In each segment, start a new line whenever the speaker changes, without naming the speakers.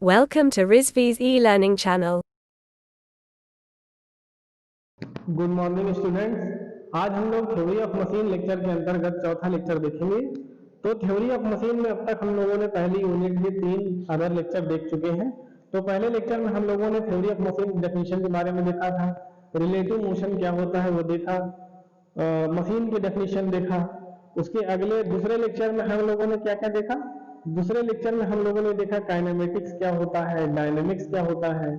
Welcome to Rizvi's e-learning channel.
Good morning students. आज हम लोग थ्योरी ऑफ मशीन लेक्चर के अंतर्गत चौथा लेक्चर देखेंगे। तो थ्योरी ऑफ मशीन में अब तक हम लोगों ने पहली यूनिट के 3 अदर लेक्चर देख चुके हैं। तो पहले लेक्चर में हम लोगों ने थ्योरी ऑफ मशीन डेफिनेशन के बारे में देखा था, रिलेटिव मोशन क्या होता है वो देखा, मशीन की डेफिनेशन देखा। उसके अगले दूसरे लेक्चर में हम लोगों ने क्या क्या देखा? दूसरे लेक्चर में हम लोगों ने देखा काइनेमेटिक्स क्या होता है, डायनेमिक्स क्या होता है।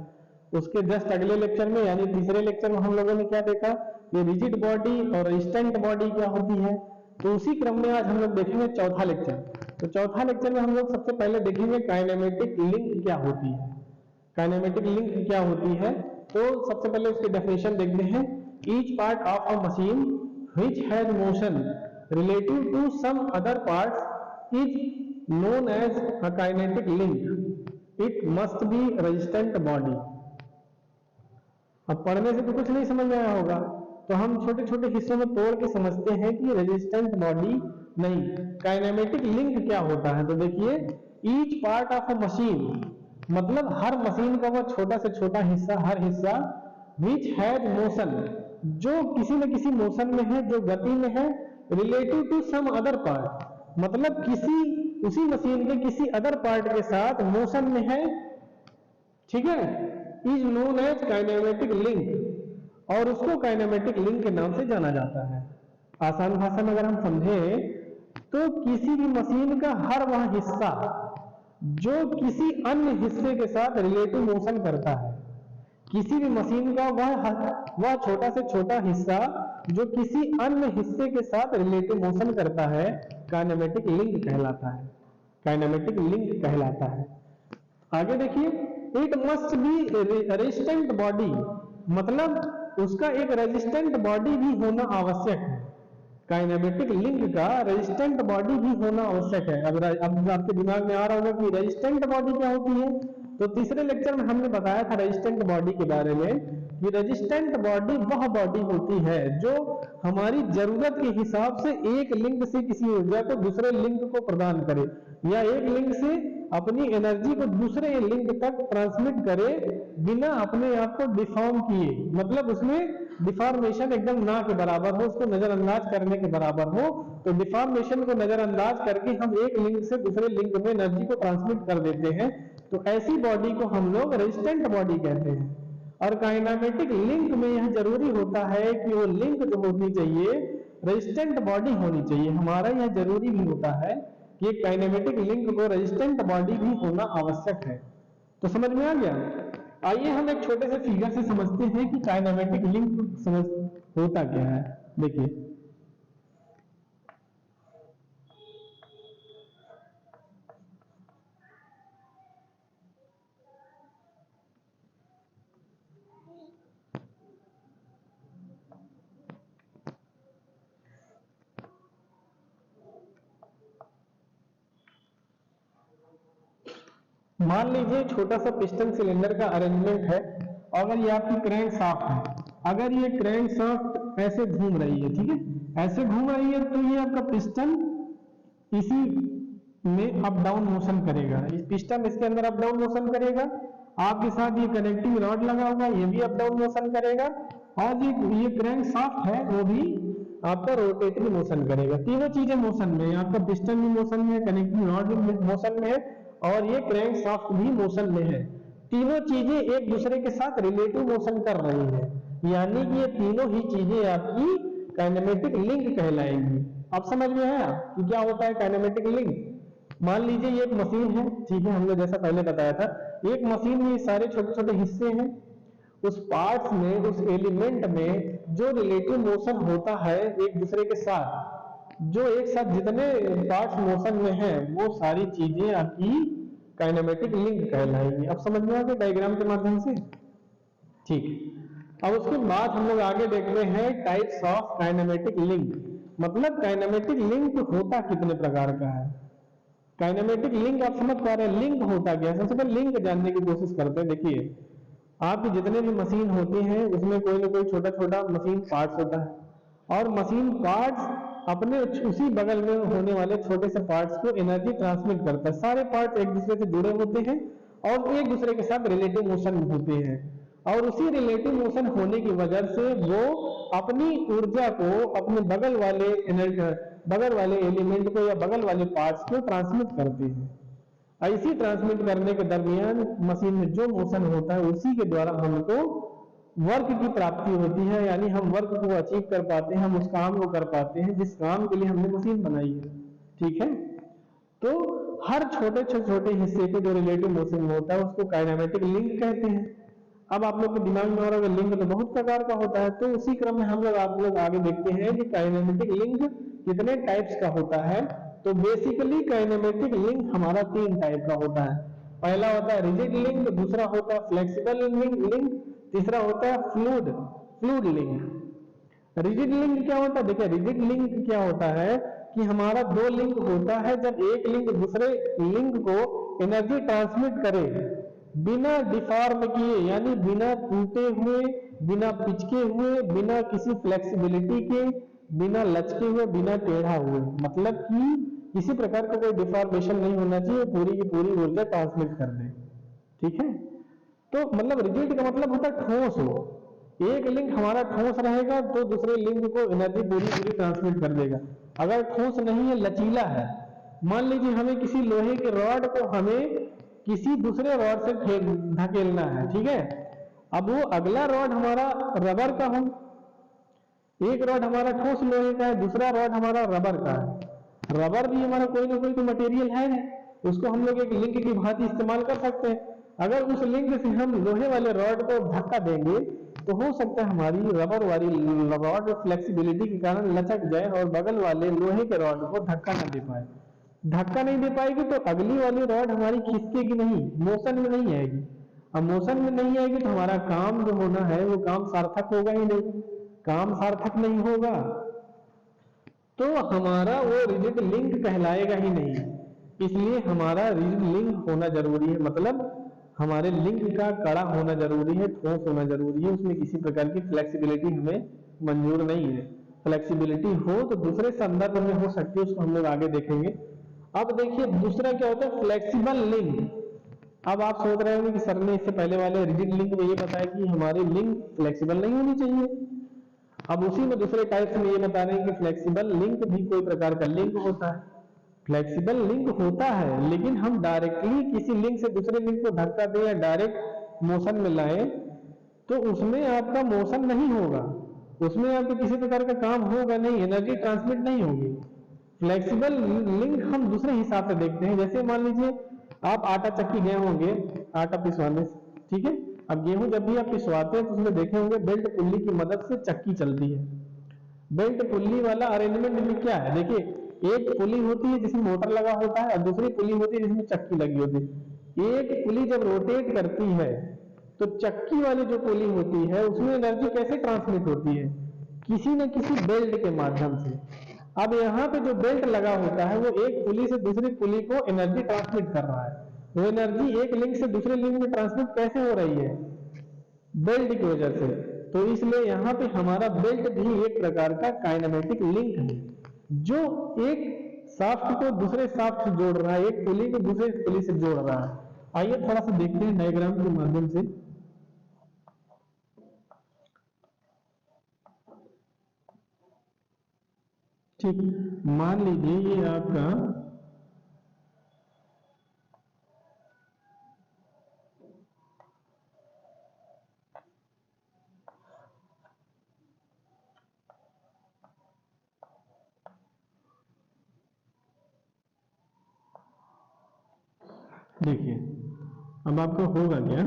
उसके जस्ट अगले लेक्चर में यानी तीसरे लेक्चर में हम लोगों ने क्या देखा? ये रिजिड बॉडी और रेजिस्टेंट बॉडी क्या होती है। तो उसी क्रम में आज हम लोग देखेंगे चौथा लेक्चर। तो चौथा लेक्चर में हम लोग सबसे पहले देखेंगे काइनेमेटिक लिंक क्या होती है। काइनेमेटिक लिंक क्या होती है तो सबसे पहले उसकी डेफिनेशन देखते हैं। Each part of a machine which has motion relative to some other parts is known as a kinetic link. It must be resistant body. अब पढ़ने से तो कुछ नहीं समझ में आया होगा, तो हम छोटे छोटे हिस्सों में तोड़ के समझते हैं कि रेजिस्टेंट बॉडी नहीं, काइनेमेटिक लिंक क्या होता है। तो देखिए, each part of a machine मतलब हर मशीन का वो छोटा से छोटा हिस्सा, हर हिस्सा विच हैज मोशन जो किसी न किसी मोशन में है, जो गति में है, relative to some other part मतलब किसी उसी मशीन के किसी अदर पार्ट के साथ मोशन में है, ठीक है, is known as kinematic link और उसको काइनेमेटिक लिंक के नाम से जाना जाता है। आसान भाषा में अगर हम समझें तो किसी भी मशीन का हर वह हिस्सा जो किसी अन्य हिस्से के साथ रिलेटिव मोशन करता है, किसी भी मशीन का वह छोटा से छोटा हिस्सा जो किसी अन्य हिस्से के साथ रिलेटिव मोशन करता है, काइनेमेटिक लिंक कहलाता है। काइनेमेटिक लिंक कहलाता है। आगे देखिए, it must be resistant body मतलब उसका एक रेजिस्टेंट बॉडी भी होना आवश्यक है। काइनेमेटिक लिंक का रेजिस्टेंट बॉडी भी होना आवश्यक है। अब आपके दिमाग में आ रहा होगा कि रेजिस्टेंट बॉडी क्या होती है। तो तीसरे लेक्चर में हमने बताया था रेजिस्टेंट बॉडी के बारे में कि रेजिस्टेंट बॉडी वह बॉडी होती है जो हमारी जरूरत के हिसाब से एक लिंक से किसी ऊर्जा को दूसरे लिंक को प्रदान करे या एक लिंक से अपनी एनर्जी को दूसरे लिंक तक ट्रांसमिट करे बिना अपने आप को डिफॉर्म किए, मतलब उसमें डिफॉर्मेशन एकदम ना के बराबर हो, उसको नजरअंदाज करने के बराबर हो। तो डिफॉर्मेशन को नजरअंदाज करके हम एक लिंक से दूसरे लिंक में एनर्जी को ट्रांसमिट कर देते हैं। तो ऐसी बॉडी को हम लोग रेजिस्टेंट बॉडी कहते हैं। और काइनेमेटिक लिंक में यह जरूरी होता है कि वो लिंक जो होनी चाहिए रेजिस्टेंट बॉडी होनी चाहिए। हमारा यह जरूरी भी होता है कि काइनेमेटिक लिंक को रेजिस्टेंट बॉडी भी होना आवश्यक है। तो समझ में आ गया। आइए हम एक छोटे से फिगर से समझते हैं कि काइनेमेटिक लिंक समझ होता क्या है। देखिए, मान लीजिए छोटा सा पिस्टन सिलेंडर का अरेंजमेंट है। अगर ये आपकी क्रैंक शाफ्ट है, अगर ये क्रैंक शाफ्ट ऐसे घूम रही है, ठीक है, ऐसे घूम रही है, तो ये आपका पिस्टन इसी में अप डाउन मोशन करेगा। इस पिस्टन इसके अंदर अप डाउन मोशन करेगा। आपके साथ ये कनेक्टिंग रॉड लगा होगा, ये भी अप डाउन मोशन करेगा। और ये क्रैंक शाफ्ट है वो भी आपका रोटेटरी मोशन करेगा। तीनों चीजें मोशन में, आपका पिस्टन भी मोशन में है, कनेक्टिंग रॉड भी मोशन में है और ये क्रैंक शाफ्ट भी मोशन में है। तीनों चीजें एक दूसरे के साथ रिलेटिव मोशन कर रही है, यानी कि ये तीनों ही चीजें आपकी काइनेमेटिक लिंक कहलाएंगी। अब समझ में आया कि क्या होता है काइनेमेटिक लिंक। मान लीजिए ये एक मशीन है, ठीक है, हमने जैसा पहले बताया था, एक मशीन में सारे छोटे छोटे हिस्से हैं। उस पार्ट्स में, उस एलिमेंट में जो रिलेटिव मोशन होता है एक दूसरे के साथ, जो एक साथ जितने पार्ट्स मोशन में हैं वो सारी चीजें आपकी काइनेमेटिक लिंक कहलाएंगी। अब समझ में आ गया डायग्राम के माध्यम से। ठीक, अब उसके बाद हम लोग आगे देखते हैं टाइप्स ऑफ काइनेमेटिक लिंक, मतलब काइनेमेटिक लिंक होता कितने प्रकार का है। काइनेमेटिक लिंक आप समझ पा रहे हैं, लिंक होता क्या है। सबसे पहले लिंक जानने की कोशिश करते हैं। देखिए, आपकी जितने भी मशीन होती हैं उसमें कोई ना कोई छोटा छोटा मशीन पार्ट्स होता है और मशीन पार्ट्स अपने उसी बगल में होने वाले छोटे से पार्ट्स को एनर्जी ट्रांसमिट करता है। सारे पार्ट्स एक दूसरे से जुड़े होते हैं और एक दूसरे के साथ रिलेटिव मोशन होते हैं, और उसी रिलेटिव मोशन होने की वजह से वो अपनी ऊर्जा को अपने बगल वाले एलिमेंट को या बगल वाले पार्ट्स को ट्रांसमिट करते हैं। ऐसी ट्रांसमिट करने के दरमियान मशीन में जो मोशन होता है उसी के द्वारा हमको वर्क की प्राप्ति होती है, यानी हम वर्क को अचीव कर पाते हैं, हम उस काम को कर पाते हैं जिस काम के लिए हमने मशीन बनाई है। ठीक है, तो हर छोटे छोटे हिस्से के जो रिलेटिव मोशन होता है उसको काइनेमेटिक लिंक कहते हैं। अब आप लोग के दिमाग में आ रहा होगा लिंक तो बहुत प्रकार का होता है, तो उसी क्रम में हम लोग आप लोग आगे देखते हैं कि काइनेमेटिक लिंक कितने टाइप्स का होता है। तो बेसिकली काइनेमेटिक लिंक हमारा 3 टाइप का होता है। पहला होता है रिजिड लिंक, दूसरा होता है फ्लेक्सिबल लिंक, तीसरा होता है फ्लूइड लिंक। रिजिड लिंक क्या होता है? देखिए रिजिड लिंक क्या होता है कि हमारा 2 लिंक होता है, जब एक लिंक दूसरे लिंक को एनर्जी ट्रांसमिट करे बिना डिफॉर्म किए, यानी बिना टूटे हुए, बिना पिचके हुए, बिना किसी फ्लेक्सिबिलिटी के, बिना लचके हुए, बिना टेढ़ा हुए, मतलब कि किसी प्रकार का कोई डिफॉर्मेशन नहीं होना चाहिए, पूरी की पूरी ऊर्जा ट्रांसमिट कर दे। ठीक है, तो मतलब रिजिड का मतलब होता है ठोस हो। एक लिंक हमारा ठोस रहेगा तो दूसरे लिंक को एनर्जी पूरी ट्रांसमिट कर देगा। अगर ठोस नहीं है, लचीला है, मान लीजिए हमें किसी लोहे के रॉड को हमें किसी दूसरे रॉड से धकेलना है, ठीक है, अब वो अगला रॉड हमारा रबर का हो, एक रॉड हमारा ठोस लोहे का है, दूसरा रॉड हमारा रबर का है। रबर भी हमारा कोई ना कोई तो मटेरियल है, उसको हम लोग एक लिंक की भांति इस्तेमाल कर सकते हैं। अगर उस लिंक से हम लोहे वाले रॉड को धक्का देंगे तो हो सकता है हमारी रबर वाली रॉड फ्लेक्सिबिलिटी के कारण लचक जाए और बगल वाले लोहे के रॉड को धक्का न दे पाए। धक्का नहीं दे पाएगी तो अगली वाली रॉड हमारी खिसकेगी नहीं, मोशन में नहीं आएगी। अब मोशन में नहीं आएगी तो हमारा काम जो होना है वो काम सार्थक होगा ही नहीं, काम सार्थक नहीं होगा तो हमारा वो रिजिड लिंक कहलाएगा ही नहीं। इसलिए हमारा रिजिड लिंक होना जरूरी है, मतलब हमारे लिंक का कड़ा होना जरूरी है, ठोस होना जरूरी है, उसमें किसी प्रकार की फ्लेक्सिबिलिटी हमें मंजूर नहीं है। फ्लेक्सिबिलिटी हो तो दूसरे संदर्भ में हो सकती है, उसको हम लोग आगे देखेंगे। अब देखिए दूसरा क्या होता है, फ्लेक्सिबल लिंक। अब आप सोच रहे होंगे कि सर ने इससे पहले वाले रिजिड लिंक में ये बताया कि हमारी लिंक फ्लेक्सिबल नहीं होनी चाहिए। अब उसी में दूसरे टाइप्स में ये बता रहे हैं कि फ्लेक्सिबल लिंक भी कोई प्रकार का लिंक होता है। फ्लेक्सिबल लिंक होता है, लेकिन हम डायरेक्टली किसी लिंक से दूसरे लिंक को धक्का दें या डायरेक्ट मोशन में लाएं तो उसमें आपका मोशन नहीं होगा, उसमें आपके किसी प्रकार का काम होगा नहीं, एनर्जी ट्रांसमिट नहीं होगी। फ्लेक्सिबल लिंक हम दूसरे हिसाब से देखते हैं। जैसे मान लीजिए आप आटा चक्की गए होंगे आटा पिसवाने, ठीक है, अब गेहूं जब भी आप पिसवाते हैं तो उसमें देखे होंगे बेल्ट पुल्ली की मदद से चक्की चलती है। बेल्ट पुल्ली वाला अरेंजमेंट में क्या है, देखिए एक पुली होती है जिसमें मोटर लगा होता है और दूसरी पुली होती है जिसमें चक्की लगी होती है। एक पुली जब रोटेट करती है तो चक्की वाली जो पुली होती है उसमें एनर्जी कैसे ट्रांसमिट होती है, किसी न किसी बेल्ट के माध्यम से। अब यहाँ पे जो बेल्ट लगा होता है वो एक पुली से दूसरी पुली को एनर्जी ट्रांसमिट कर रहा है। वो एनर्जी एक लिंक से दूसरे लिंक में ट्रांसमिट कैसे हो रही है, बेल्ट की वजह से। तो इसलिए यहाँ पे हमारा बेल्ट भी एक प्रकार का काइनेमेटिक लिंक है जो एक शाफ्ट को दूसरे शाफ्ट से जोड़ रहा है, एक पुली को दूसरे पुली से जोड़ रहा है। आइए थोड़ा सा देखते हैं डायग्राम के माध्यम से। ठीक, मान लीजिए ये आपका देखिए अब आपका होगा क्या,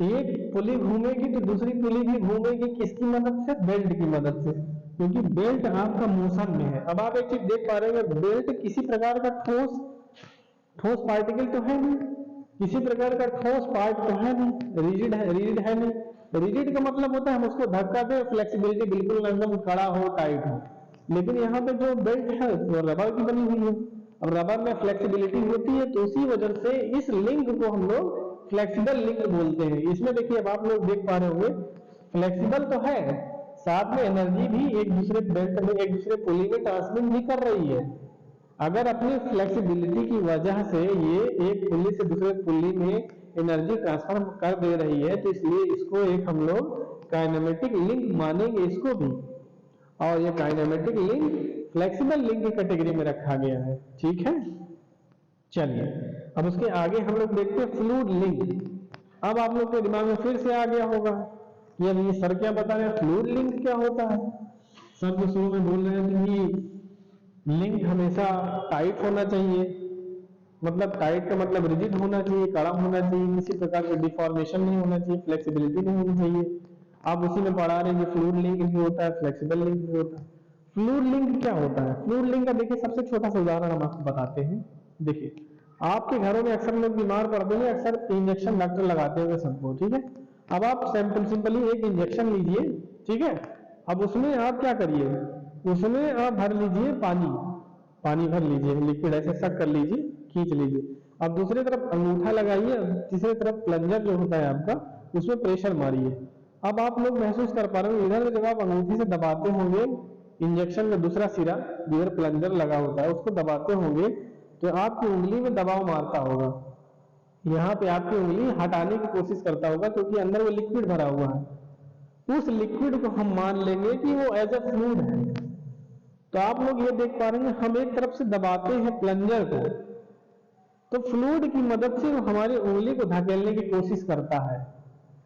एक पुली घूमेगी तो दूसरी पुली भी घूमेगी, किसकी मदद से, बेल्ट की मदद से, क्योंकि बेल्ट आपका मोशन में है। अब आप एक चीज देख पा रहे हैं, बेल्ट किसी प्रकार का ठोस पार्टिकल तो है नहीं, किसी प्रकार का ठोस पार्ट तो है नहीं, रिजिड है नहीं। रिजिड का मतलब होता है हम उसको धक्का दे, फ्लेक्सिबिलिटी बिल्कुल एकदम कड़ा हो, टाइट हो। लेकिन यहाँ पे जो बेल्ट है वो रबर की बनी हुई है। अब रबर में फ्लेक्सिबिलिटी होती है तो उसी वजह से इस लिंक को हम लोग फ्लेक्सिबल लिंक बोलते हैं। इसमें देखिए अब आप लोग देख पा रहे होंगे फ्लेक्सिबल तो है, साथ में एनर्जी भी एक दूसरे बेल्ट में, एक दूसरे पुली में ट्रांसमिट भी कर रही है। अगर अपनी फ्लेक्सिबिलिटी की वजह से ये एक पुली से दूसरे पुली में एनर्जी ट्रांसफर कर दे रही है, तो इसलिए इसको एक हम लोग काइनेमेटिक लिंक मानेंगे इसको भी। और ये काइनेमेटिक लिंक फ्लेक्सिबल लिंक की कैटेगरी में रखा गया है। ठीक है, चलिए अब उसके आगे हम लोग देखते हैं फ्लूइड लिंक। अब आप लोग के दिमाग में फिर से आ गया होगा कि अब ये सर क्या बता रहे हैं, फ्लूइड लिंक क्या होता है। सर जो शुरू में बोल रहे थे कि लिंक हमेशा टाइट होना चाहिए, मतलब टाइट का मतलब रिजिड होना चाहिए, कड़ा होना चाहिए, किसी प्रकार का डिफॉर्मेशन नहीं होना चाहिए, फ्लेक्सिबिलिटी नहीं होनी चाहिए। आप उसी में पढ़ा रहे हैं कि फ्लूइड लिंक भी होता है, फ्लेक्सिबल लिंक भी होता है। फ्लूइड लिंक क्या होता है? फ्लूइड लिंक का देखिए सबसे छोटा सा उदाहरण हम आपको बताते हैं। देखिए आपके घरों में अक्सर लोग बीमार पड़ते हैं, अक्सर इंजेक्शन डॉक्टर लगाते होंगे सबको, ठीक है। अब आप सिंपली एक इंजेक्शन लीजिए, ठीक है। अब उसमें आप क्या करिए, उसमें आप भर लीजिए पानी भर लीजिए, लिक्विड ऐसे सक कर लीजिए, खींच लीजिए। अब दूसरी तरफ अंगूठा लगाइए, तीसरी तरफ प्लंजर जो होता है आपका, उसमें प्रेशर मारिए। अब आप लोग महसूस कर पा रहे हो इधर जब आप अंगूठी से दबाते होंगे इंजेक्शन में दूसरा सिरा जिधर प्लंजर लगा होता है उसको दबाते होंगे, तो आपकी उंगली में दबाव मारता होगा। यहाँ पे आपकी उंगली हटाने की कोशिश करता होगा क्योंकि अंदर वो लिक्विड भरा हुआ है। उस लिक्विड को हम मान लेंगे कि वो एज अ फ्लूइड है। तो आप लोग ये देख पा रहे हैं हम एक तरफ से दबाते हैं प्लंजर को, तो फ्लूइड की मदद से वो हमारी उंगली को धकेलने की कोशिश करता है।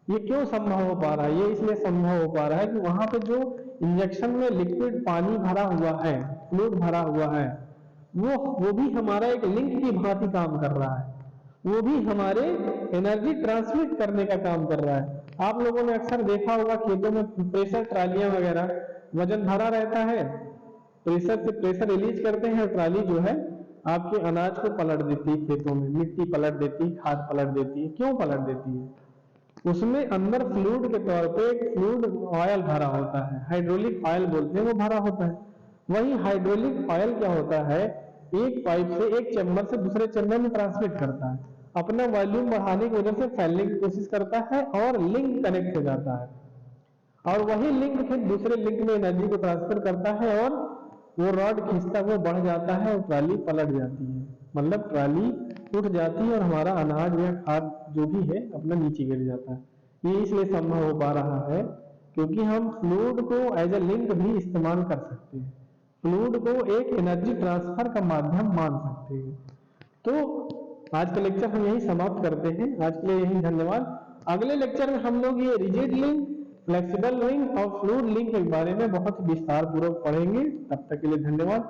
ये क्यों संभव हो पा रहा है? ये इसलिए संभव हो पा रहा है कि वहां पे जो इंजेक्शन में लिक्विड पानी भरा हुआ है, फ्लूइड भरा हुआ है, वो भी हमारा एक लिंक की भांति काम कर रहा है। वो भी हमारे एनर्जी ट्रांसमिट करने का काम कर रहा है। आप लोगों ने अक्सर देखा होगा खेतों में प्रेशर ट्रालियां वगैरह, वजन भरा रहता है, प्रेशर से प्रेशर रिलीज करते हैं, ट्राली जो है आपके अनाज को पलट देती है, खेतों में मिट्टी पलट देती है, खाद पलट देती है। क्यों पलट देती है? उसमें अंदर फ्लूइड के तौर पे एक फ्लूइड ऑयल भरा होता है, हाइड्रोलिक ऑयल बोलते हैं, वो भरा होता है। वही हाइड्रोलिक ऑयल क्या होता है, एक पाइप से एक चैम्बर से दूसरे चैम्बर में ट्रांसमिट करता है, अपना वॉल्यूम बढ़ाने की वजह से फैलने की कोशिश करता है और लिंक कनेक्ट हो जाता है, और वही लिंक फिर दूसरे लिंक में एनर्जी को ट्रांसफर करता है और वो रॉड खींचता हुआ बढ़ जाता है और ट्राली पलट जाती है, मतलब ट्राली उठ जाती है और हमारा अनाज या खाद जो भी है अपना नीचे गिर जाता है। ये इसलिए संभव हो पा रहा है क्योंकि हम फ्लूइड को एज ए लिंक भी इस्तेमाल कर सकते हैं, फ्लूइड को एक एनर्जी ट्रांसफर का माध्यम मान सकते हैं। तो आज का लेक्चर हम यही समाप्त करते हैं। आज के लिए यही, धन्यवाद। अगले लेक्चर में हम लोग ये रिजिड लिंक, फ्लेक्सिबल लिंक और फ्लूइड लिंक के बारे में बहुत विस्तार पूर्वक पढ़ेंगे। तब तक के लिए धन्यवाद।